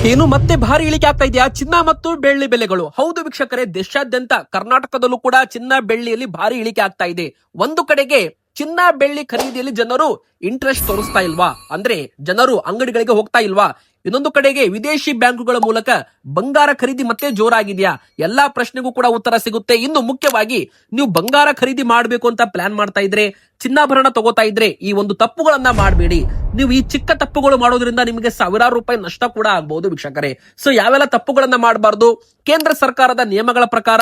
ಏನು ಮತ್ತೆ ಭಾರಿ ಇಳಿಕೆ ಆಗ್ತಾ ಇದೆಯಾ ಚಿನ್ನ ಮತ್ತು ಬೆಳ್ಳಿ ಬೆಲೆಗಳು? ಹೌದು ವೀಕ್ಷಕರೇ, ದೇಶಾದ್ಯಂತ ಕರ್ನಾಟಕದಲ್ಲೂ ಕೂಡ ಚಿನ್ನ ಬೆಳ್ಳಿಯಲ್ಲಿ ಭಾರಿ ಇಳಿಕೆ ಆಗ್ತಾ ಇದೆ. ಒಂದು ಕಡೆಗೆ ಚಿನ್ನ ಬೆಳ್ಳಿ ಖರೀದಿಯಲ್ಲಿ ಜನರು ಇಂಟ್ರೆಸ್ಟ್ ತೋರಿಸ್ತಾ ಇಲ್ವಾ, ಅಂದ್ರೆ ಜನರು ಅಂಗಡಿಗಳಿಗೆ ಹೋಗ್ತಾ ಇಲ್ವಾ? ಇನ್ನೊಂದು ಕಡೆಗೆ ವಿದೇಶಿ ಬ್ಯಾಂಕುಗಳ ಮೂಲಕ ಬಂಗಾರ ಖರೀದಿ ಮತ್ತೆ ಜೋರಾಗಿದೆಯಾ? ಎಲ್ಲಾ ಪ್ರಶ್ನೆಗೂ ಕೂಡ ಉತ್ತರ ಸಿಗುತ್ತೆ. ಇನ್ನು ಮುಖ್ಯವಾಗಿ ನೀವು ಬಂಗಾರ ಖರೀದಿ ಮಾಡಬೇಕು ಅಂತ ಪ್ಲಾನ್ ಮಾಡ್ತಾ ಇದ್ರೆ, ಚಿನ್ನಾಭರಣ ತಗೋತಾ ಇದ್ರೆ ಈ ಒಂದು ತಪ್ಪುಗಳನ್ನ ಮಾಡಬೇಡಿ. ನೀವು ಈ ಚಿಕ್ಕ ತಪ್ಪುಗಳು ಮಾಡೋದ್ರಿಂದ ನಿಮಗೆ ಸಾವಿರಾರು ರೂಪಾಯಿ ನಷ್ಟ ಕೂಡ ಆಗಬಹುದು ವೀಕ್ಷಕರೇ. ಸೊ ಯಾವೆಲ್ಲ ತಪ್ಪುಗಳನ್ನ ಮಾಡಬಾರ್ದು, ಕೇಂದ್ರ ಸರ್ಕಾರದ ನಿಯಮಗಳ ಪ್ರಕಾರ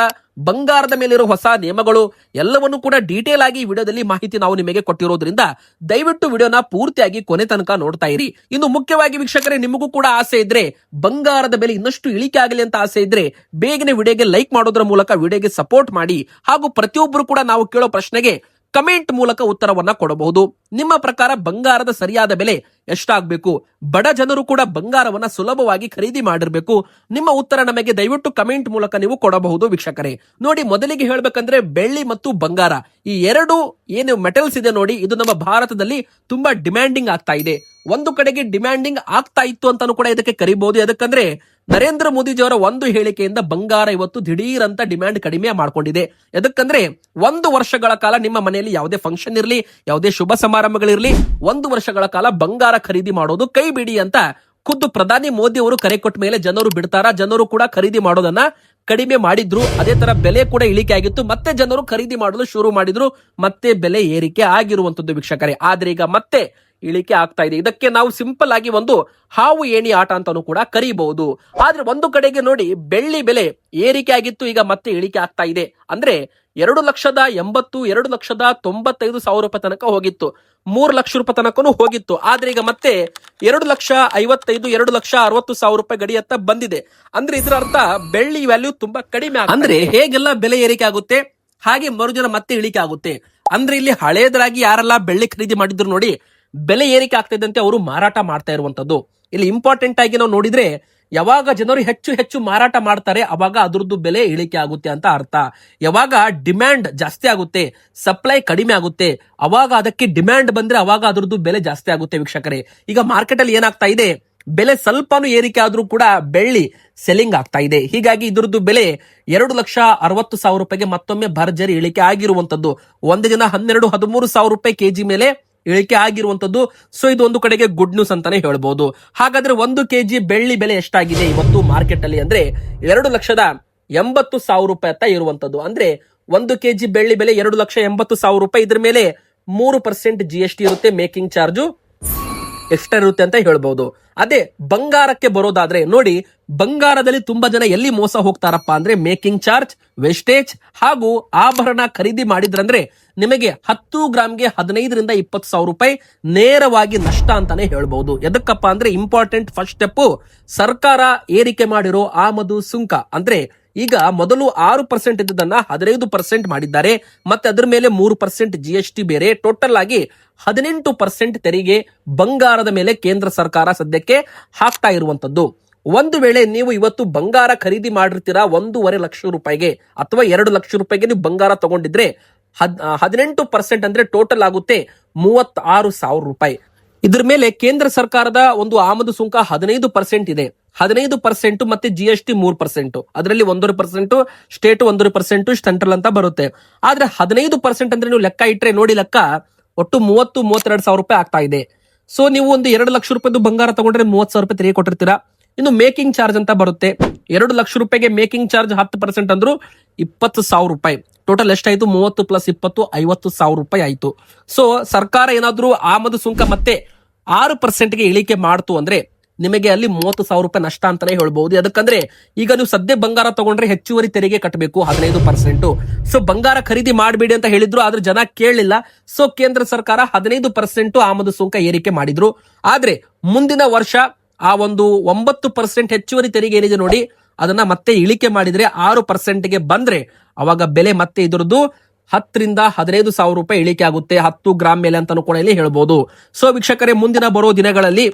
ಬಂಗಾರದ ಮೇಲಿರೋ ಹೊಸ ನಿಯಮಗಳು ಎಲ್ಲವನ್ನು ಕೂಡ ಡೀಟೇಲ್ ಆಗಿ ವಿಡಿಯೋದಲ್ಲಿ ಮಾಹಿತಿ ನಾವು ನಿಮಗೆ ಕೊಟ್ಟಿರೋದ್ರಿಂದ ದಯವಿಟ್ಟು ವಿಡಿಯೋನ ಪೂರ್ತಿಯಾಗಿ ಕೊನೆ ತನಕ ನೋಡ್ತಾ ಇರಿ. ಇನ್ನು ಮುಖ್ಯವಾಗಿ ವೀಕ್ಷಕರೇ, ನಿಮಗೂ ಕೂಡ ಆಸೆ ಇದ್ರೆ ಬಂಗಾರದ ಬೆಲೆ ಇನ್ನಷ್ಟು ಇಳಿಕೆ ಆಗಲಿ ಅಂತ ಆಸೆ ಇದ್ರೆ ಬೇಗನೆ ವಿಡಿಯೋಗೆ ಲೈಕ್ ಮಾಡೋದ್ರ ಮೂಲಕ ವಿಡಿಯೋಗೆ ಸಪೋರ್ಟ್ ಮಾಡಿ. ಹಾಗೂ ಪ್ರತಿಯೊಬ್ಬರು ಕೂಡ ನಾವು ಕೇಳೋ ಪ್ರಶ್ನೆಗೆ ಕಮೆಂಟ್ ಮೂಲಕ ಉತ್ತರವನ್ನ ಕೊಡಬಹುದು. ನಿಮ್ಮ ಪ್ರಕಾರ ಬಂಗಾರದ ಸರಿಯಾದ ಬೆಲೆ ಎಷ್ಟಾಗಬೇಕು? ಬಡ ಜನರು ಕೂಡ ಬಂಗಾರವನ್ನ ಸುಲಭವಾಗಿ ಖರೀದಿ ಮಾಡಿರ್ಬೇಕು. ನಿಮ್ಮ ಉತ್ತರ ನಮಗೆ ದಯವಿಟ್ಟು ಕಮೆಂಟ್ ಮೂಲಕ ನೀವು ಕೊಡಬಹುದು ವೀಕ್ಷಕರೇ. ನೋಡಿ, ಮೊದಲಿಗೆ ಹೇಳ್ಬೇಕಂದ್ರೆ ಬೆಳ್ಳಿ ಮತ್ತು ಬಂಗಾರ ಈ ಎರಡು ಏನು ಮೆಟಲ್ಸ್ ಇದೆ ನೋಡಿ, ಇದು ನಮ್ಮ ಭಾರತದಲ್ಲಿ ತುಂಬಾ ಡಿಮ್ಯಾಂಡಿಂಗ್ ಆಗ್ತಾ ಇದೆ. ಒಂದು ಕಡೆಗೆ ಡಿಮ್ಯಾಂಡಿಂಗ್ ಆಗ್ತಾ ಇತ್ತು ಅಂತಾನು ಕೂಡ ಇದಕ್ಕೆ ಕರಿಬಹುದು. ಯಾಕಂದ್ರೆ ನರೇಂದ್ರ ಮೋದಿಜಿಯವರ ಒಂದು ಹೇಳಿಕೆಯಿಂದ ಬಂಗಾರ ಇವತ್ತು ದಿಢೀರ್ ಅಂತ ಡಿಮ್ಯಾಂಡ್ ಕಡಿಮೆ ಮಾಡ್ಕೊಂಡಿದೆ. ಯಾಕಂದ್ರೆ 1 ವರ್ಷಗಳ ಕಾಲ ನಿಮ್ಮ ಮನೆಯಲ್ಲಿ ಯಾವುದೇ ಫಂಕ್ಷನ್ ಇರಲಿ, ಯಾವುದೇ ಶುಭ ಸಮಾರಂಭಗಳಿರ್ಲಿ, 1 ವರ್ಷಗಳ ಕಾಲ ಬಂಗಾರ ಖರೀದಿ ಮಾಡೋದು ಕೈ ಬಿಡಿ ಅಂತ ಖುದ್ದು ಪ್ರಧಾನಿ ಮೋದಿ ಅವರು ಕರೆ ಕೊಟ್ಟ ಮೇಲೆ ಜನರು ಬಿಡ್ತಾರ? ಜನರು ಕೂಡ ಖರೀದಿ ಮಾಡೋದನ್ನ ಕಡಿಮೆ ಮಾಡಿದ್ರು. ಅದೇ ತರ ಬೆಲೆ ಕೂಡ ಇಳಿಕೆ ಆಗಿತ್ತು, ಮತ್ತೆ ಜನರು ಖರೀದಿ ಮಾಡಲು ಶುರು ಮಾಡಿದ್ರು, ಮತ್ತೆ ಬೆಲೆ ಏರಿಕೆ ಆಗಿರುವಂತದ್ದು ವೀಕ್ಷಕರೇ. ಆದ್ರೆ ಈಗ ಮತ್ತೆ ಇಳಿಕೆ ಆಗ್ತಾ ಇದೆ. ಇದಕ್ಕೆ ನಾವು ಸಿಂಪಲ್ ಆಗಿ ಒಂದು ಹಾವು ಏಣಿ ಆಟ ಅಂತಾನು ಕೂಡ ಕರೀಬಹುದು. ಆದ್ರೆ ಒಂದು ಕಡೆಗೆ ನೋಡಿ, ಬೆಳ್ಳಿ ಬೆಲೆ ಏರಿಕೆ ಆಗಿತ್ತು, ಈಗ ಮತ್ತೆ ಇಳಿಕೆ ಆಗ್ತಾ ಇದೆ. ಅಂದ್ರೆ 2,80,000 2,95,000 ರೂಪಾಯಿ ತನಕ ಹೋಗಿತ್ತು, 3 ಲಕ್ಷ ರೂಪಾಯಿ ತನಕನೂ ಹೋಗಿತ್ತು. ಆದ್ರೆ ಈಗ ಮತ್ತೆ 2,55,000 2,60,000 ರೂಪಾಯಿ ಗಡಿಯತ್ತ ಬಂದಿದೆ. ಅಂದ್ರೆ ಇದರ ಅರ್ಥ ಬೆಳ್ಳಿ ವ್ಯಾಲ್ಯೂ ತುಂಬಾ ಕಡಿಮೆ. ಅಂದ್ರೆ ಹೇಗೆಲ್ಲ ಬೆಲೆ ಏರಿಕೆ ಆಗುತ್ತೆ ಹಾಗೆ ಮರುದಿನ ಮತ್ತೆ ಇಳಿಕೆ ಆಗುತ್ತೆ. ಅಂದ್ರೆ ಇಲ್ಲಿ ಹಳೇದರಾಗಿ ಯಾರೆಲ್ಲ ಬೆಳ್ಳಿ ಖರೀದಿ ಮಾಡಿದ್ರು ನೋಡಿ, ಬೆಲೆ ಏರಿಕೆ ಆಗ್ತಾ ಇದ್ದಂತೆ ಅವರು ಮಾರಾಟ ಮಾಡ್ತಾ ಇರುವಂತದ್ದು. ಇಲ್ಲಿ ಇಂಪಾರ್ಟೆಂಟ್ ಆಗಿ ನಾವು ನೋಡಿದ್ರೆ, ಯಾವಾಗ ಜನರು ಹೆಚ್ಚು ಹೆಚ್ಚು ಮಾರಾಟ ಮಾಡ್ತಾರೆ ಅವಾಗ ಅದರದ್ದು ಬೆಲೆ ಇಳಿಕೆ ಆಗುತ್ತೆ ಅಂತ ಅರ್ಥ. ಯಾವಾಗ ಡಿಮ್ಯಾಂಡ್ ಜಾಸ್ತಿ ಆಗುತ್ತೆ, ಸಪ್ಲೈ ಕಡಿಮೆ ಆಗುತ್ತೆ, ಅವಾಗ ಅದಕ್ಕೆ ಡಿಮ್ಯಾಂಡ್ ಬಂದ್ರೆ ಅವಾಗ ಅದರದ್ದು ಬೆಲೆ ಜಾಸ್ತಿ ಆಗುತ್ತೆ ವೀಕ್ಷಕರೇ. ಈಗ ಮಾರ್ಕೆಟ್ ಅಲ್ಲಿ ಏನಾಗ್ತಾ ಇದೆ, ಬೆಲೆ ಸ್ವಲ್ಪನೂ ಏರಿಕೆ ಆದ್ರೂ ಕೂಡ ಬೆಳ್ಳಿ ಸೆಲ್ಲಿಂಗ್ ಆಗ್ತಾ ಇದೆ. ಹೀಗಾಗಿ ಇದ್ರದ್ದು ಬೆಲೆ 2,60,000 ರೂಪಾಯಿಗೆ ಮತ್ತೊಮ್ಮೆ ಭರ್ಜರಿ ಇಳಿಕೆ ಆಗಿರುವಂತದ್ದು. ಒಂದು ದಿನ 12-13 ರೂಪಾಯಿ ಕೆಜಿ ಮೇಲೆ ಇಳಿಕೆ ಆಗಿರುವಂತದ್ದು. ಸೊ ಇದು ಒಂದು ಕಡೆಗೆ ಗುಡ್ ನ್ಯೂಸ್ ಅಂತಾನೆ ಹೇಳ್ಬಹುದು. ಹಾಗಾದ್ರೆ 1 ಕೆಜಿ ಬೆಳ್ಳಿ ಬೆಲೆ ಎಷ್ಟಾಗಿದೆ ಇವತ್ತು ಮಾರ್ಕೆಟ್ ಅಲ್ಲಿ ಅಂದ್ರೆ 2,80,000 ರೂಪಾಯಿ ಅಂತ ಇರುವಂತದ್ದು. ಅಂದ್ರೆ 1 ಕೆಜಿ ಬೆಳ್ಳಿ ಬೆಲೆ 2,80,000 ರೂಪಾಯಿ. ಇದ್ರ ಮೇಲೆ 3% GST ಇರುತ್ತೆ, ಮೇಕಿಂಗ್ ಚಾರ್ಜು ಎಕ್ಸ್ಟ್ರಾ ಇರುತ್ತೆ ಅಂತ ಹೇಳ್ಬಹುದು. ಅದೇ ಬಂಗಾರಕ್ಕೆ ಬರೋದಾದ್ರೆ ನೋಡಿ, ಬಂಗಾರದಲ್ಲಿ ತುಂಬಾ ಜನ ಎಲ್ಲಿ ಮೋಸ ಹೋಗ್ತಾರಪ್ಪ ಅಂದ್ರೆ ಮೇಕಿಂಗ್ ಚಾರ್ಜ್, ವೇಸ್ಟೇಜ್ ಹಾಗೂ ಆಭರಣ ಖರೀದಿ ಮಾಡಿದ್ರಂದ್ರೆ ನಿಮಗೆ 10 ಗ್ರಾಮ್ಗೆ 15,000-20,000 ರೂಪಾಯಿ ನೇರವಾಗಿ ನಷ್ಟ ಅಂತಾನೆ ಹೇಳ್ಬಹುದು. ಎದಕ್ಕಪ್ಪ ಅಂದ್ರೆ ಇಂಪಾರ್ಟೆಂಟ್ ಫಸ್ಟ್ ಸ್ಟೆಪ್, ಸರ್ಕಾರ ಏರಿಕೆ ಮಾಡಿರೋ ಆಮದು ಸುಂಕ. ಅಂದ್ರೆ ಈಗ ಮೊದಲು 6% ಇದ್ದದನ್ನ 15% ಮಾಡಿದ್ದಾರೆ, ಮತ್ತೆ ಅದ್ರ ಮೇಲೆ 3% GST ಬೇರೆ, ಟೋಟಲ್ ಆಗಿ 18% ತೆರಿಗೆ ಬಂಗಾರದ ಮೇಲೆ ಕೇಂದ್ರ ಸರ್ಕಾರ ಸದ್ಯಕ್ಕೆ ಹಾಕ್ತಾ ಇರುವಂತದ್ದು. ಒಂದು ವೇಳೆ ನೀವು ಇವತ್ತು ಬಂಗಾರ ಖರೀದಿ ಮಾಡಿರ್ತೀರಾ 1.5 ಲಕ್ಷ ರೂಪಾಯಿಗೆ ಅಥವಾ 2 ಲಕ್ಷ ರೂಪಾಯಿಗೆ ನೀವು ಬಂಗಾರ ತಗೊಂಡಿದ್ರೆ 18% ಅಂದ್ರೆ ಟೋಟಲ್ ಆಗುತ್ತೆ 36,000 ರೂಪಾಯಿ. ಇದ್ರ ಮೇಲೆ ಕೇಂದ್ರ ಸರ್ಕಾರದ ಒಂದು ಆಮದು ಸುಂಕ 15% ಇದೆ. 15% ಮತ್ತೆ GST 3%, ಅದರಲ್ಲಿ 1.5% ಸ್ಟೇಟ್, 1.5% ಸೆಂಟ್ರಲ್ ಅಂತ ಬರುತ್ತೆ. ಆದ್ರೆ 15% ಅಂದ್ರೆ ನೀವು ಲೆಕ್ಕ ಇಟ್ರೆ ನೋಡಿ, ಲೆಕ್ಕ ಒಟ್ಟು 32,000 ರೂಪಾಯಿ ಆಗ್ತಾ ಇದೆ. ಸೊ ನೀವು ಒಂದು 2 ಲಕ್ಷ ರೂಪಾಯಿದು ಬಂಗಾರ ತಗೊಂಡ್ರೆ 30,000 ರೂಪಾಯಿ ತೆರಿಗೆ ಕೊಟ್ಟಿರ್ತೀರಾ. ಇನ್ನು ಮೇಕಿಂಗ್ ಚಾರ್ಜ್ ಅಂತ ಬರುತ್ತೆ, 2 ಲಕ್ಷ ರೂಪಾಯಿಗೆ ಮೇಕಿಂಗ್ ಚಾರ್ಜ್ 10% ಅಂದ್ರು 20,000 ರೂಪಾಯಿ. ಟೋಟಲ್ ಎಷ್ಟಾಯ್ತು? 30 + 20 50,000 ರೂಪಾಯಿ ಆಯ್ತು. ಸೊ ಸರ್ಕಾರ ಏನಾದ್ರೂ ಆಮದು ಸುಂಕ ಮತ್ತೆ 6%ಗೆ ಇಳಿಕೆ ಮಾಡ್ತು ಅಂದ್ರೆ ನಿಮಗೆ ಅಲ್ಲಿ 30,000 ರೂಪಾಯಿ ನಷ್ಟ ಅಂತಾನೆ ಹೇಳ್ಬಹುದು. ಯಾಕಂದ್ರೆ ಈಗ ನೀವು ಸದ್ಯ ಬಂಗಾರ ತಗೊಂಡ್ರೆ ಹೆಚ್ಚುವರಿ ತೆರಿಗೆ ಕಟ್ಟಬೇಕು 15%. ಸೊ ಬಂಗಾರ ಖರೀದಿ ಮಾಡಬೇಡಿ ಅಂತ ಹೇಳಿದ್ರು, ಆದ್ರೆ ಜನ ಕೇಳಲಿಲ್ಲ. ಸೊ ಕೇಂದ್ರ ಸರ್ಕಾರ 15% ಆಮದು ಸುಂಕ ಏರಿಕೆ ಮಾಡಿದ್ರು. ಆದ್ರೆ ಮುಂದಿನ ವರ್ಷ ಆ ಒಂದು 9% ಹೆಚ್ಚುವರಿ ತೆರಿಗೆ ಏನಿದೆ ನೋಡಿ, ಅದನ್ನ ಮತ್ತೆ ಇಳಿಕೆ ಮಾಡಿದ್ರೆ 6%ಗೆ ಬಂದ್ರೆ ಅವಾಗ ಬೆಲೆ ಮತ್ತೆ ಇದರದ್ದು 10,000-15,000 ರೂಪಾಯಿ ಇಳಿಕೆ ಆಗುತ್ತೆ 10 ಗ್ರಾಮ್ ಮೇಲೆ ಅಂತಾನು ಕೂಡ ಇಲ್ಲಿ ಹೇಳ್ಬಹುದು. ಸೊ ವೀಕ್ಷಕರೇ, ಮುಂದಿನ ಬರೋ ದಿನಗಳಲ್ಲಿ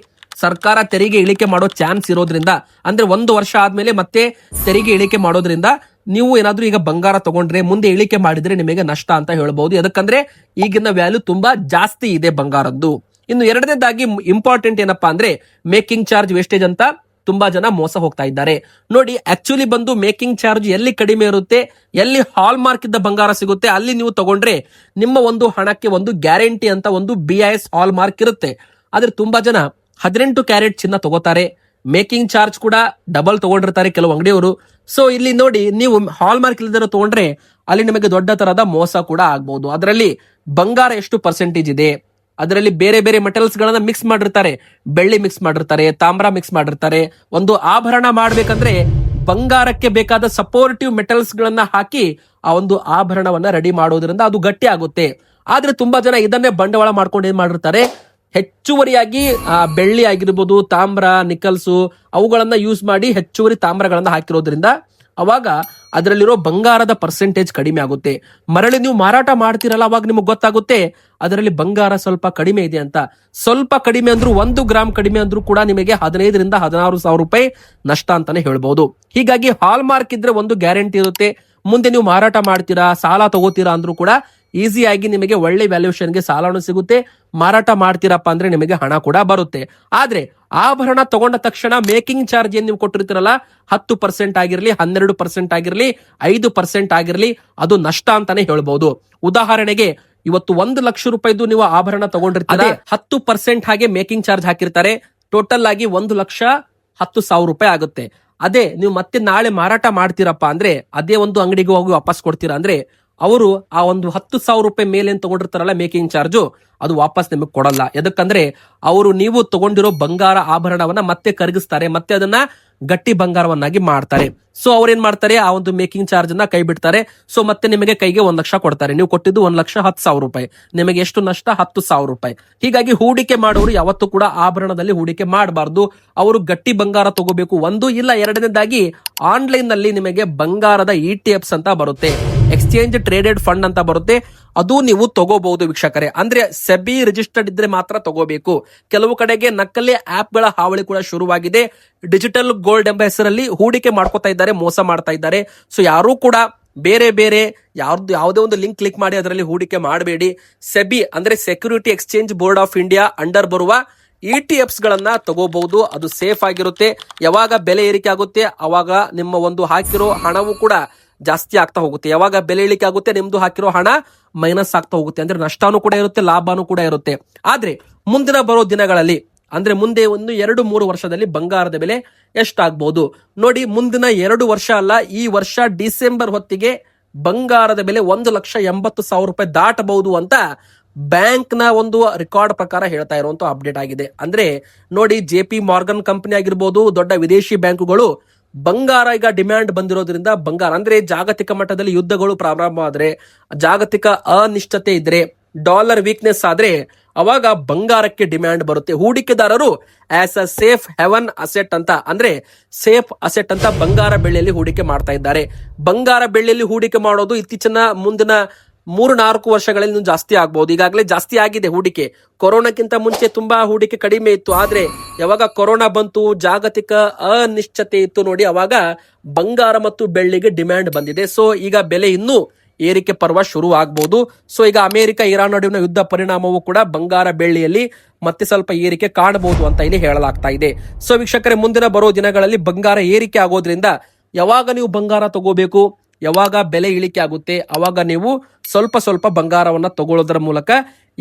ಸರ್ಕಾರ ತೆರಿಗೆ ಇಳಿಕೆ ಮಾಡೋ ಚಾನ್ಸ್ ಇರೋದ್ರಿಂದ, ಅಂದ್ರೆ 1 ವರ್ಷ ಆದ್ಮೇಲೆ ಮತ್ತೆ ತೆರಿಗೆ ಇಳಿಕೆ ಮಾಡೋದ್ರಿಂದ ನೀವು ಏನಾದ್ರೂ ಈಗ ಬಂಗಾರ ತಗೊಂಡ್ರೆ ಮುಂದೆ ಇಳಿಕೆ ಮಾಡಿದ್ರೆ ನಿಮಗೆ ನಷ್ಟ ಅಂತ ಹೇಳ್ಬಹುದು. ಯಾಕಂದ್ರೆ ಈಗಿನ ವ್ಯಾಲ್ಯೂ ತುಂಬಾ ಜಾಸ್ತಿ ಇದೆ ಬಂಗಾರದ್ದು. ಇನ್ನು ಎರಡನೇದಾಗಿ ಇಂಪಾರ್ಟೆಂಟ್ ಏನಪ್ಪಾ ಅಂದ್ರೆ ಮೇಕಿಂಗ್ ಚಾರ್ಜ್, ವೇಸ್ಟೇಜ್ ಅಂತ ತುಂಬಾ ಜನ ಮೋಸ ಹೋಗ್ತಾ ಇದ್ದಾರೆ. ನೋಡಿ, ಆಕ್ಚುಲಿ ಬಂದು ಮೇಕಿಂಗ್ ಚಾರ್ಜ್ ಎಲ್ಲಿ ಕಡಿಮೆ ಇರುತ್ತೆ, ಎಲ್ಲಿ ಹಾಲ್ ಮಾರ್ಕ್ ಇದ್ದ ಬಂಗಾರ ಸಿಗುತ್ತೆ ಅಲ್ಲಿ ನೀವು ತಗೊಂಡ್ರೆ ನಿಮ್ಮ ಒಂದು ಹಣಕ್ಕೆ ಒಂದು ಗ್ಯಾರಂಟಿ ಅಂತ ಒಂದು BIS ಹಾಲ್ ಮಾರ್ಕ್ ಇರುತ್ತೆ. ಆದ್ರೆ ತುಂಬಾ ಜನ 18 ಕ್ಯಾರೆಟ್ ಚಿನ್ನ ತಗೋತಾರೆ, ಮೇಕಿಂಗ್ ಚಾರ್ಜ್ ಕೂಡ ಡಬಲ್ ತಗೊಂಡಿರ್ತಾರೆ ಕೆಲವು ಅಂಗಡಿಯವರು. ಸೊ ಇಲ್ಲಿ ನೋಡಿ, ನೀವು ಹಾಲ್ ಮಾರ್ಕ್ ಇಲ್ಲದ ತಗೊಂಡ್ರೆ ಅಲ್ಲಿ ನಿಮಗೆ ದೊಡ್ಡ ತರಹದ ಮೋಸ ಕೂಡ ಆಗ್ಬಹುದು. ಅದರಲ್ಲಿ ಬಂಗಾರ ಎಷ್ಟು ಪರ್ಸೆಂಟೇಜ್ ಇದೆ, ಅದರಲ್ಲಿ ಬೇರೆ ಬೇರೆ ಮೆಟಲ್ಸ್ ಗಳನ್ನ ಮಿಕ್ಸ್ ಮಾಡಿರ್ತಾರೆ, ಬೆಳ್ಳಿ ಮಿಕ್ಸ್ ಮಾಡಿರ್ತಾರೆ, ತಾಮ್ರ ಮಿಕ್ಸ್ ಮಾಡಿರ್ತಾರೆ. ಒಂದು ಆಭರಣ ಮಾಡ್ಬೇಕಂದ್ರೆ ಬಂಗಾರಕ್ಕೆ ಬೇಕಾದ ಸಪೋರ್ಟಿವ್ ಮೆಟಲ್ಸ್ ಗಳನ್ನ ಹಾಕಿ ಆ ಒಂದು ಆಭರಣವನ್ನ ರೆಡಿ ಮಾಡೋದ್ರಿಂದ ಅದು ಗಟ್ಟಿ ಆಗುತ್ತೆ. ಆದ್ರೆ ತುಂಬಾ ಜನ ಇದನ್ನೇ ಬಂಡವಾಳ ಮಾಡ್ಕೊಂಡು ಏನ್ ಮಾಡಿರ್ತಾರೆ, ಹೆಚ್ಚುವರಿಯಾಗಿ ಬೆಳ್ಳಿ ಆಗಿರ್ಬೋದು, ತಾಮ್ರ, ನಿಕಲ್ಸು ಅವುಗಳನ್ನ ಯೂಸ್ ಮಾಡಿ ಹೆಚ್ಚುವರಿ ತಾಮ್ರಗಳನ್ನ ಹಾಕಿರೋದ್ರಿಂದ ಅವಾಗ ಅದರಲ್ಲಿರೋ ಬಂಗಾರದ ಪರ್ಸೆಂಟೇಜ್ ಕಡಿಮೆ ಆಗುತ್ತೆ. ಮರಳಿ ನೀವು ಮಾರಾಟ ಮಾಡ್ತಿರಲ್ಲ, ಅವಾಗ ನಿಮಗೆ ಗೊತ್ತಾಗುತ್ತೆ ಅದರಲ್ಲಿ ಬಂಗಾರ ಸ್ವಲ್ಪ ಕಡಿಮೆ ಇದೆ ಅಂತ. ಸ್ವಲ್ಪ ಕಡಿಮೆ ಅಂದ್ರೂ 1 ಗ್ರಾಮ್ ಕಡಿಮೆ ಅಂದ್ರೂ ಕೂಡ ನಿಮಗೆ 15,000 ರಿಂದ 16,000 ರೂಪಾಯಿ ನಷ್ಟ ಅಂತಾನೆ ಹೇಳ್ಬಹುದು. ಹೀಗಾಗಿ ಹಾಲ್ ಮಾರ್ಕ್ ಇದ್ರೆ ಒಂದು ಗ್ಯಾರಂಟಿ ಇರುತ್ತೆ. ಮುಂದೆ ನೀವು ಮಾರಾಟ ಮಾಡ್ತೀರಾ, ಸಾಲ ತಗೋತೀರಾ ಅಂದ್ರೂ ಕೂಡ ಈಸಿಯಾಗಿ ನಿಮಗೆ ಒಳ್ಳೆ ವ್ಯಾಲ್ಯೂಷನ್ಗೆ ಸಾಲನೂ ಸಿಗುತ್ತೆ. ಮಾರಾಟ ಮಾಡ್ತೀರಪ್ಪ ಅಂದ್ರೆ ನಿಮಗೆ ಹಣ ಕೂಡ ಬರುತ್ತೆ. ಆದ್ರೆ ಆಭರಣ ತಗೊಂಡ ತಕ್ಷಣ ಮೇಕಿಂಗ್ ಚಾರ್ಜ್ ಏನ್ ನೀವು ಕೊಟ್ಟಿರ್ತೀರಲ್ಲ, 10% ಆಗಿರ್ಲಿ, 12% ಆಗಿರ್ಲಿ, 5% ಆಗಿರ್ಲಿ, ಅದು ನಷ್ಟ ಅಂತಾನೆ ಹೇಳ್ಬಹುದು. ಉದಾಹರಣೆಗೆ ಇವತ್ತು 1 ಲಕ್ಷ ರೂಪಾಯಿದು ನೀವು ಆಭರಣ ತಗೊಂಡಿರ್ತೀರ, 10% ಹಾಗೆ ಮೇಕಿಂಗ್ ಚಾರ್ಜ್ ಹಾಕಿರ್ತಾರೆ, ಟೋಟಲ್ ಆಗಿ 1,10,000 ರೂಪಾಯಿ ಆಗುತ್ತೆ. ಅದೇ ನೀವು ಮತ್ತೆ ನಾಳೆ ಮಾರಾಟ ಮಾಡ್ತೀರಪ್ಪ ಅಂದ್ರೆ ಅದೇ ಒಂದು ಅಂಗಡಿಗೆ ಹೋಗಿ ವಾಪಸ್ ಕೊಡ್ತೀರಾ ಅಂದ್ರೆ ಅವರು ಆ ಒಂದು 10,000 ರೂಪಾಯಿ ಮೇಲೆ ಏನ್ ತಗೊಂಡಿರ್ತಾರಲ್ಲ ಮೇಕಿಂಗ್ ಚಾರ್ಜು, ಅದು ವಾಪಸ್ ನಿಮಗೆ ಕೊಡಲ್ಲ. ಯಾಕಂದ್ರೆ ಅವರು ನೀವು ತಗೊಂಡಿರೋ ಬಂಗಾರ ಆಭರಣವನ್ನ ಮತ್ತೆ ಕರಗಿಸ್ತಾರೆ, ಮತ್ತೆ ಅದನ್ನ ಗಟ್ಟಿ ಬಂಗಾರವನ್ನಾಗಿ ಮಾಡ್ತಾರೆ. ಸೊ ಅವ್ರೇನ್ ಮಾಡ್ತಾರೆ, ಆ ಒಂದು ಮೇಕಿಂಗ್ ಚಾರ್ಜ್ ಅನ್ನ ಕೈ ಬಿಡ್ತಾರೆ. ಸೊ ಮತ್ತೆ ನಿಮಗೆ ಕೈಗೆ 1 ಲಕ್ಷ ಕೊಡ್ತಾರೆ. ನೀವು ಕೊಟ್ಟಿದ್ದು 1,10,000 ರೂಪಾಯಿ, ನಿಮಗೆ ಎಷ್ಟು ನಷ್ಟ? 10,000 ರೂಪಾಯಿ. ಹೀಗಾಗಿ ಹೂಡಿಕೆ ಮಾಡೋರು ಯಾವತ್ತೂ ಕೂಡ ಆಭರಣದಲ್ಲಿ ಹೂಡಿಕೆ ಮಾಡಬಾರ್ದು. ಅವರು ಗಟ್ಟಿ ಬಂಗಾರ ತಗೋಬೇಕು. ಒಂದು ಇಲ್ಲ, ಎರಡನೇದಾಗಿ ಆನ್ಲೈನ್ ನಲ್ಲಿ ನಿಮಗೆ ಬಂಗಾರದ ETFs ಅಂತ ಬರುತ್ತೆ, ಎಕ್ಸ್ಚೇಂಜ್ ಟ್ರೇಡೆಡ್ ಫಂಡ್ ಅಂತ ಬರುತ್ತೆ, ಅದು ನೀವು ತಗೋಬಹುದು ವೀಕ್ಷಕರೇ. ಅಂದ್ರೆ ಸೆಬಿ ರಿಜಿಸ್ಟರ್ಡ್ ಇದ್ರೆ ಮಾತ್ರ ತಗೋಬೇಕು. ಕೆಲವು ಕಡೆಗೆ ನಕಲಿ ಆಪ್ ಗಳ ಹಾವಳಿ ಕೂಡ ಶುರುವಾಗಿದೆ. ಡಿಜಿಟಲ್ ಗೋಲ್ಡ್ ಎಂಬ ಹೆಸರಲ್ಲಿ ಹೂಡಿಕೆ ಮಾಡ್ಕೋತಾ ಇದ್ದಾರೆ, ಮೋಸ ಮಾಡ್ತಾ ಇದ್ದಾರೆ. ಸೊ ಯಾರು ಕೂಡ ಬೇರೆ ಬೇರೆ ಯಾವುದೇ ಒಂದು ಲಿಂಕ್ ಕ್ಲಿಕ್ ಮಾಡಿ ಅದರಲ್ಲಿ ಹೂಡಿಕೆ ಮಾಡಬೇಡಿ. ಸೆಬಿ ಅಂದ್ರೆ security exchange board of India under ಬರುವ ETFs ಗಳನ್ನ ತಗೋಬಹುದು. ಅದು ಸೇಫ್ ಆಗಿರುತ್ತೆ. ಯಾವಾಗ ಬೆಲೆ ಏರಿಕೆ ಆಗುತ್ತೆ ಅವಾಗ ನಿಮ್ಮ ಒಂದು ಹಾಕಿರೋ ಹಣವು ಕೂಡ ಜಾಸ್ತಿ ಆಗ್ತಾ ಹೋಗುತ್ತೆ. ಯಾವಾಗ ಬೆಲೆ ಇಳಿಕೆ ಆಗುತ್ತೆ ನಿಮ್ದು ಹಾಕಿರೋ ಹಣ ಮೈನಸ್ ಆಗ್ತಾ ಹೋಗುತ್ತೆ. ಅಂದ್ರೆ ನಷ್ಟನೂ ಕೂಡ ಇರುತ್ತೆ, ಲಾಭನೂ ಕೂಡ ಇರುತ್ತೆ. ಆದ್ರೆ ಮುಂದಿನ ಬರೋ ದಿನಗಳಲ್ಲಿ ಅಂದ್ರೆ ಮುಂದೆ ಒಂದು 2-3 ವರ್ಷದಲ್ಲಿ ಬಂಗಾರದ ಬೆಲೆ ಎಷ್ಟಾಗಬಹುದು ನೋಡಿ. ಮುಂದಿನ 2 ವರ್ಷ ಅಲ್ಲ, ಈ ವರ್ಷ ಡಿಸೆಂಬರ್ ಹೊತ್ತಿಗೆ ಬಂಗಾರದ ಬೆಲೆ 1,80,000 ರೂಪಾಯಿ ದಾಟಬಹುದು ಅಂತ ಬ್ಯಾಂಕ್ ನ ಒಂದು ರೆಕಾರ್ಡ್ ಪ್ರಕಾರ ಹೇಳ್ತಾ ಇರುವಂತ ಅಪ್ಡೇಟ್ ಆಗಿದೆ. ಅಂದ್ರೆ ನೋಡಿ, JP ಮಾರ್ಗನ್ ಕಂಪನಿ ಆಗಿರ್ಬೋದು, ದೊಡ್ಡ ವಿದೇಶಿ ಬ್ಯಾಂಕುಗಳು ಬಂಗಾರ ಈಗ ಡಿಮ್ಯಾಂಡ್ ಬಂದಿರೋದ್ರಿಂದ ಬಂಗಾರ ಅಂದ್ರೆ ಜಾಗತಿಕ ಮಟ್ಟದಲ್ಲಿ ಯುದ್ಧಗಳು ಪ್ರಾರಂಭ ಆದ್ರೆ, ಜಾಗತಿಕ ಅನಿಶ್ಚಿತತೆ ಇದ್ರೆ, ಡಾಲರ್ ವೀಕ್ನೆಸ್ ಆದ್ರೆ ಅವಾಗ ಬಂಗಾರಕ್ಕೆ ಡಿಮ್ಯಾಂಡ್ ಬರುತ್ತೆ. ಹೂಡಿಕೆದಾರರು as a safe haven asset ಅಂತ, ಅಂದ್ರೆ ಸೇಫ್ ಅಸೆಟ್ ಅಂತ ಬಂಗಾರ ಬೆಳ್ಳಿಯಲ್ಲಿ ಹೂಡಿಕೆ ಮಾಡ್ತಾ ಇದ್ದಾರೆ. ಬಂಗಾರ ಬೆಳ್ಳಿಯಲ್ಲಿ ಹೂಡಿಕೆ ಮಾಡೋದು ಇತ್ತೀಚಿನ ಮುಂದಿನ 3-4 ವರ್ಷಗಳಲ್ಲಿ ಜಾಸ್ತಿ ಆಗ್ಬಹುದು. ಈಗಾಗಲೇ ಜಾಸ್ತಿ ಆಗಿದೆ ಹೂಡಿಕೆ. ಕೊರೋನಾಕ್ಕಿಂತ ಮುಂಚೆ ತುಂಬಾ ಹೂಡಿಕೆ ಕಡಿಮೆ ಇತ್ತು. ಆದ್ರೆ ಯಾವಾಗ ಕೊರೋನಾ ಬಂತು, ಜಾಗತಿಕ ಅನಿಶ್ಚಿತತೆ ಇತ್ತು ನೋಡಿ, ಅವಾಗ ಬಂಗಾರ ಮತ್ತು ಬೆಳ್ಳಿಗೆ ಡಿಮ್ಯಾಂಡ್ ಬಂದಿದೆ. ಸೊ ಈಗ ಬೆಲೆ ಇನ್ನೂ ಏರಿಕೆ ಪರ್ವ ಶುರು ಆಗಬಹುದು. ಸೊ ಈಗ ಅಮೆರಿಕ ಇರಾನ್ ನಡುವಿನ ಯುದ್ಧ ಪರಿಣಾಮವು ಕೂಡ ಬಂಗಾರ ಬೆಳ್ಳಿಯಲ್ಲಿ ಮತ್ತೆ ಸ್ವಲ್ಪ ಏರಿಕೆ ಕಾಣಬಹುದು ಅಂತ ಇಲ್ಲಿ ಹೇಳಲಾಗ್ತಾ ಇದೆ. ಸೊ ವೀಕ್ಷಕರೇ, ಮುಂದಿನ ಬರೋ ದಿನಗಳಲ್ಲಿ ಬಂಗಾರ ಏರಿಕೆ ಆಗೋದ್ರಿಂದ ಯಾವಾಗ ನೀವು ಬಂಗಾರ ತಗೋಬೇಕು, ಯಾವಾಗ ಬೆಲೆ ಇಳಿಕೆ ಆಗುತ್ತೆ ಅವಾಗ ನೀವು ಸ್ವಲ್ಪ ಸ್ವಲ್ಪ ಬಂಗಾರವನ್ನ ತಗೊಳ್ಳೋದರ ಮೂಲಕ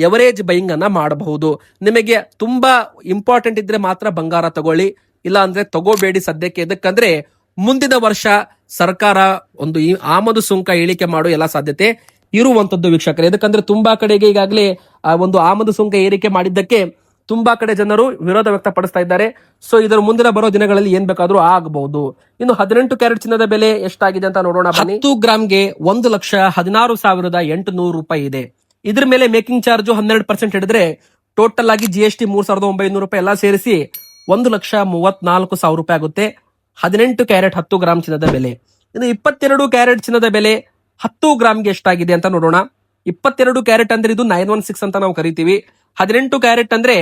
ಎವರೇಜ್ ಬೈಯಿಂಗ್ ಅನ್ನ ಮಾಡಬಹುದು. ನಿಮಗೆ ತುಂಬಾ ಇಂಪಾರ್ಟೆಂಟ್ ಇದ್ರೆ ಮಾತ್ರ ಬಂಗಾರ ತಗೊಳ್ಳಿ, ಇಲ್ಲ ಅಂದ್ರೆ ತಗೋಬೇಡಿ ಸದ್ಯಕ್ಕೆ. ಎದಕ್ಕಂದ್ರೆ ಮುಂದಿನ ವರ್ಷ ಸರ್ಕಾರ ಒಂದು ಆಮದು ಸುಂಕ ಇಳಿಕೆ ಮಾಡೋ ಎಲ್ಲ ಸಾಧ್ಯತೆ ಇರುವಂತದ್ದು ವೀಕ್ಷಕರೇ. ಯಾಕಂದ್ರೆ ತುಂಬಾ ಕಡೆಗೆ ಈಗಾಗಲೇ ಒಂದು ಆಮದು ಸುಂಕ ಏರಿಕೆ ಮಾಡಿದ್ದಕ್ಕೆ ತುಂಬಾ ಕಡೆ ಜನರು ವಿರೋಧ ವ್ಯಕ್ತಪಡಿಸ್ತಾ ಇದ್ದಾರೆ. ಸೊ ಇದರ ಮುಂದಿನ ಬರೋ ದಿನಗಳಲ್ಲಿ ಏನ್ ಬೇಕಾದ್ರೂ ಆಗಬಹುದು. ಇನ್ನು 18 ಕ್ಯಾರೆಟ್ ಚಿನ್ನದ ಬೆಲೆ ಎಷ್ಟಾಗಿದೆ ಅಂತ ನೋಡೋಣ ಬನ್ನಿ. 10 ಗ್ರಾಮ್ಗೆ 1,16,800 ರೂಪಾಯಿ ಇದೆ. ಇದ್ರ ಮೇಲೆ ಮೇಕಿಂಗ್ ಚಾರ್ಜ್ 12% ಹಿಡಿದ್ರೆ ಟೋಟಲ್ ಆಗಿ GST 3,900 ರೂಪಾಯಿ ಎಲ್ಲ ಸೇರಿಸಿ 1,34,000 ರೂಪಾಯಿ ಆಗುತ್ತೆ. 18 ಕ್ಯಾರೆಟ್ 10 ಗ್ರಾಮ್ ಚಿನ್ನದ ಬೆಲೆ. ಇನ್ನು 22 ಕ್ಯಾರೆಟ್ ಚಿನ್ನದ ಬೆಲೆ 10 ಗ್ರಾಮ್ಗೆ ಎಷ್ಟಾಗಿದೆ ಅಂತ ನೋಡೋಣ. 22 ಕ್ಯಾರೆಟ್ ಅಂದ್ರೆ ಇದು 916 ಅಂತ ನಾವು ಕರಿತೀವಿ. 18 ಕ್ಯಾರೆಟ್ ಅಂದ್ರೆ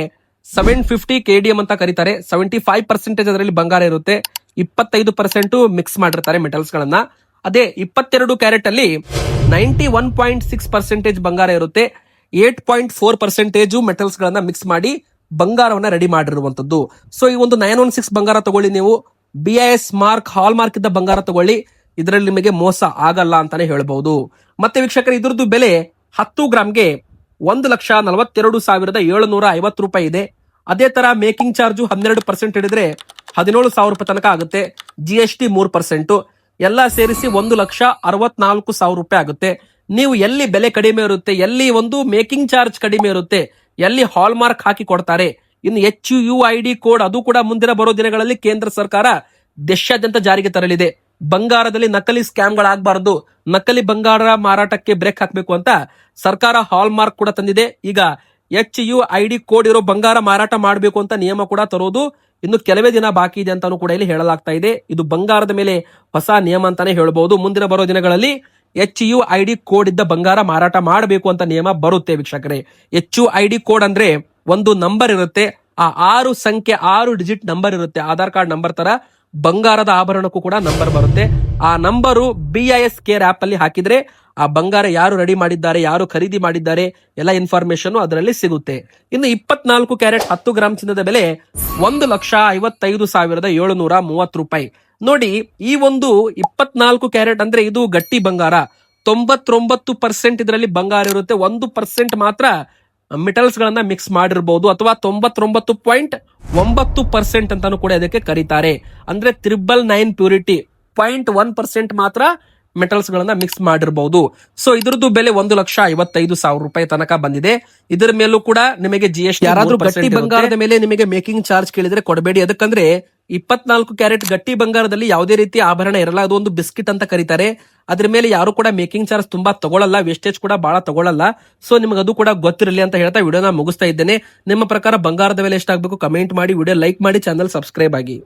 750 KDM ಅಂತ ಕರೀತಾರೆ. 75% ಅದರಲ್ಲಿ ಬಂಗಾರ ಇರುತ್ತೆ, 25% ಮಿಕ್ಸ್ ಮಾಡಿರ್ತಾರೆ ಮೆಟಲ್ಸ್ ಗಳನ್ನ. ಅದೇ 22 ಕ್ಯಾರೆಟ್ ಅಲ್ಲಿ 91.6% ಬಂಗಾರ ಇರುತ್ತೆ, 8.4% ಮೆಟಲ್ಸ್ ಗಳನ್ನ ಮಿಕ್ಸ್ ಮಾಡಿ ಬಂಗಾರವನ್ನ ರೆಡಿ ಮಾಡಿರುವಂತದ್ದು. ಸೊ ಈ ಒಂದು 916 ಬಂಗಾರ ತಗೊಳ್ಳಿ, ನೀವು BIS ಮಾರ್ಕ್ ಹಾಲ್ ಮಾರ್ಕ್ ಇದ್ದ ಬಂಗಾರ ತಗೊಳ್ಳಿ, ಇದರಲ್ಲಿ ನಿಮಗೆ ಮೋಸ ಆಗಲ್ಲ ಅಂತಾನೆ ಹೇಳ್ಬಹುದು. ಮತ್ತೆ ವೀಕ್ಷಕರು, ಇದ್ರದ್ದು ಬೆಲೆ 10 ಗ್ರಾಮ್ಗೆ 1,42,750 ರೂಪಾಯಿ ಇದೆ. ಅದೇ ತರ ಮೇಕಿಂಗ್ ಚಾರ್ಜು 12% ಹಿಡಿದ್ರೆ 17,000 ರೂಪಾಯಿ ತನಕ ಆಗುತ್ತೆ. GST 3%, ಎಲ್ಲ ಸೇರಿಸಿ 1,64,000 ರೂಪಾಯಿ ಆಗುತ್ತೆ. ನೀವು ಎಲ್ಲಿ ಬೆಲೆ ಕಡಿಮೆ ಇರುತ್ತೆ, ಎಲ್ಲಿ ಒಂದು ಮೇಕಿಂಗ್ ಚಾರ್ಜ್ ಕಡಿಮೆ ಇರುತ್ತೆ, ಎಲ್ಲಿ ಹಾಲ್ ಮಾರ್ಕ್ ಹಾಕಿ ಕೊಡ್ತಾರೆ, ಇನ್ನು HUID ಕೋಡ್ ಅದು ಕೂಡ ಮುಂದಿನ ಬರೋ ದಿನಗಳಲ್ಲಿ ಕೇಂದ್ರ ಸರ್ಕಾರ ದೇಶಾದ್ಯಂತ ಜಾರಿಗೆ ತರಲಿದೆ. ಬಂಗಾರದಲ್ಲಿ ನಕಲಿ ಸ್ಕ್ಯಾಮ್ಗಳಾಗಬಾರದು, ನಕಲಿ ಬಂಗಾರ ಮಾರಾಟಕ್ಕೆ ಬ್ರೇಕ್ ಹಾಕಬೇಕು ಅಂತ ಸರ್ಕಾರ ಹಾಲ್ ಮಾರ್ಕ್ ಕೂಡ ತಂದಿದೆ. ಈಗ HUID ಕೋಡ್ ಇರೋ ಬಂಗಾರ ಮಾರಾಟ ಮಾಡಬೇಕು ಅಂತ ನಿಯಮ ಕೂಡ ತರೋದು ಇನ್ನು ಕೆಲವೇ ದಿನ ಬಾಕಿ ಇದೆ ಅಂತಾನು ಕೂಡ ಇಲ್ಲಿ ಹೇಳಲಾಗ್ತಾ ಇದೆ. ಇದು ಬಂಗಾರದ ಮೇಲೆ ಹೊಸ ನಿಯಮ ಅಂತಾನೆ ಹೇಳ್ಬಹುದು. ಮುಂದಿನ ಬರೋ ದಿನಗಳಲ್ಲಿ HUID ಕೋಡ್ ಇದ್ದ ಬಂಗಾರ ಮಾರಾಟ ಮಾಡಬೇಕು ಅಂತ ನಿಯಮ ಬರುತ್ತೆ ವೀಕ್ಷಕರೇ. HUID ಕೋಡ್ ಅಂದ್ರೆ ಒಂದು ನಂಬರ್ ಇರುತ್ತೆ, ಆ 6 ಸಂಖ್ಯೆ 6 ಡಿಜಿಟ್ ನಂಬರ್ ಇರುತ್ತೆ. ಆಧಾರ್ ಕಾರ್ಡ್ ನಂಬರ್ ತರ ಬಂಗಾರದ ಆಭರಣಕ್ಕೂ ಕೂಡ ನಂಬರ್ ಬರುತ್ತೆ. ಆ ನಂಬರು BIS ಕೇರ್ ಆಪ್ ಅಲ್ಲಿ ಹಾಕಿದ್ರೆ ಆ ಬಂಗಾರ ಯಾರು ರೆಡಿ ಮಾಡಿದ್ದಾರೆ, ಯಾರು ಖರೀದಿ ಮಾಡಿದ್ದಾರೆ, ಎಲ್ಲ ಇನ್ಫಾರ್ಮೇಶನ್ ಅದರಲ್ಲಿ ಸಿಗುತ್ತೆ. ಇನ್ನು 24 ಕ್ಯಾರೆಟ್ 10 ಗ್ರಾಮ್ ಚಿನ್ನದ ಬೆಲೆ 1,55,730 ರೂಪಾಯಿ. ನೋಡಿ, ಈ ಒಂದು 24 ಕ್ಯಾರೆಟ್ ಅಂದ್ರೆ ಇದು ಗಟ್ಟಿ ಬಂಗಾರ. 99% ಇದರಲ್ಲಿ ಬಂಗಾರ ಇರುತ್ತೆ, 1% ಮಾತ್ರ ಮೆಟಲ್ಸ್ ಗಳನ್ನ ಮಿಕ್ಸ್ ಮಾಡಿರಬಹುದು, ಅಥವಾ 99.9% ಅಂತಾನು ಕೂಡ ಇದಕ್ಕೆ ಕರೀತಾರೆ. ಅಂದ್ರೆ 999 ಪ್ಯೂರಿಟಿ, 0.1% ಮಾತ್ರ ಮೆಟಲ್ಸ್ ಗಳನ್ನ ಮಿಕ್ಸ್ ಮಾಡಿರಬಹುದು. ಸೊ ಇದ್ರದ್ದು ಬೆಲೆ 1,55,000 ರೂಪಾಯಿ ತನಕ ಬಂದಿದೆ. ಇದರ ಮೇಲೂ ಕೂಡ ನಿಮಗೆ GST. ಯಾರಾದ್ರೂ ಗಟ್ಟಿ ಬಂಗಾರದ ಮೇಲೆ ನಿಮಗೆ ಮೇಕಿಂಗ್ ಚಾರ್ಜ್ ಕೇಳಿದ್ರೆ ಕೊಡಬೇಡಿ. ಅದಕ್ಕಂದ್ರೆ 24 ಕ್ಯಾರೆಟ್ ಗಟ್ಟಿ ಬಂಗಾರದಲ್ಲಿ ಯಾವುದೇ ರೀತಿ ಆಭರಣ ಇರಲ್ಲ, ಅದು ಒಂದು ಬಿಸ್ಕಿಟ್ ಅಂತ ಕರೀತಾರೆ. ಅದ್ರ ಮೇಲೆ ಯಾರು ಕೂಡ ಮೇಕಿಂಗ್ ಚಾರ್ಜ್ ತುಂಬಾ ತಗೊಳ್ಳಲ್ಲ, ವೇಸ್ಟೇಜ್ ಕೂಡ ಬಹಳ ತಗೊಳ್ಳಲ್ಲ. ಸೊ ನಿಮಗೆ ಅದು ಕೂಡ ಗೊತ್ತಿರಲಿ ಅಂತ ಹೇಳ್ತಾ ವಿಡಿಯೋನ ಮುಗಿಸ್ತಾ ಇದ್ದೇನೆ. ನಿಮ್ಮ ಪ್ರಕಾರ ಬಂಗಾರದ ಬೆಲೆ ಎಷ್ಟಾಗಬೇಕು ಕಮೆಂಟ್ ಮಾಡಿ, ವಿಡಿಯೋ ಲೈಕ್ ಮಾಡಿ, ಚಾನಲ್ ಸಬ್ಸ್ಕ್ರೈಬ್ ಆಗಿ.